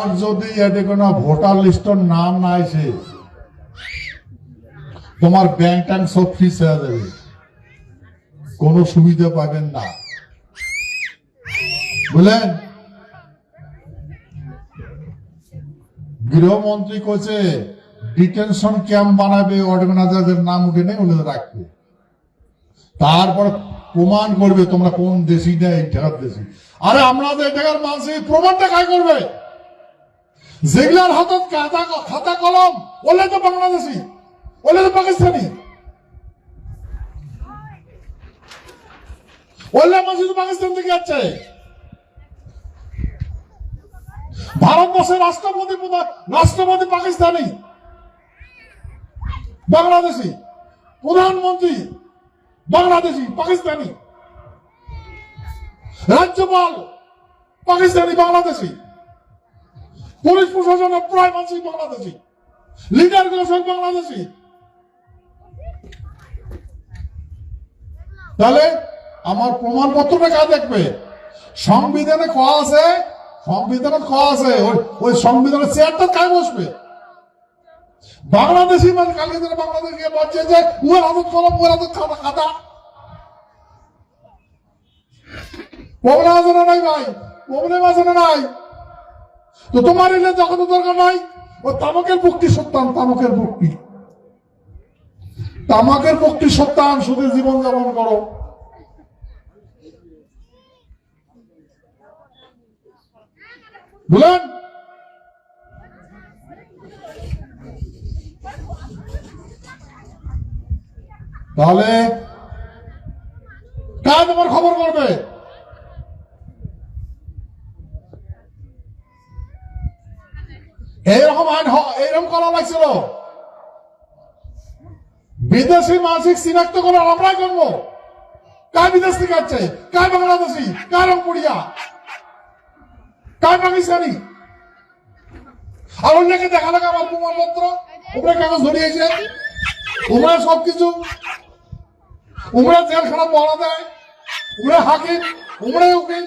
আর যদি এতে কোনো ভোটার লিস্টের নাম না আসে তোমার ব্যাংক ট্যাঙ্ক সব ফ্রিজ হয়ে যাবে, কোনো সুবিধা পাবেন না, বুঝলেন? গৃহমন্ত্রী কইছে ডিটেনশন ক্যাম্প বানাবে, অর্গানাইজারদের নাম উঠে নেই উঠে রাখবে, তারপর প্রমাণ করবে তোমরা কোন দেশি না এই ঠেকার দেশি। আরে আমরা তো এই ঠেকার মানুষ, প্রমাণটা কাজ করবে? যেগুলার হাতত খাতা কলম ওলে তো বাংলাদেশি, ওলে তো পাকিস্তানি, ওলে মানুষ তো পাকিস্তান থেকে যাচ্ছে। ভারতবর্ষের রাষ্ট্রপতি পাকিস্তানি, বাংলাদেশি, প্রধানমন্ত্রী বাংলাদেশি পাকিস্তানি, রাজ্যপাল পাকিস্তানি বাংলাদেশি, পুলিশ প্রশাসনের প্রায় মানুষই বাংলাদেশি, লিডার গুলো সব বাংলাদেশি। তাহলে আমার প্রমাণপত্রটা কাজ দেখবে? সংবিধানে কয়া আছে, ওই সংবিধানের চেয়ারটা কাজ বসবে। বাংলাদেশি মানে কালকে দিনে বাংলাদেশকে বলছে যে উয়ার হাতত কলম, উয়ার হাতত খাতা। প্রবলেম আছে না নাই ভাই? প্রবলেম আছে না নাই? তো তোমার এলে যখন দরকার নাই, ও তামাকের মুক্তি সত্যান, তামাকের মুক্তি সত্যান, শুধু জীবন যাপন করো। বুঝলেন? তাহলে কাজ আমার খবর করবে? এইরকম আইন এইরকম করা লাগছিল। বিদেশি মানসিক চিনাক্ত করে আমরাই করবো কায় বিদেশ থেকে আসছে, কায় বাংলাদেশি, কায় রংপুরিয়া, কায় পাকিস্তানি। আর অন্যকে দেখা লাগে আমার প্রমাণপত্র উপরে কাগজ ধরিয়েছে, উমরা সবকিছু, উমরা জেলখানা পড়া দেয়, উমরা হাকিম, উমরা উকিল।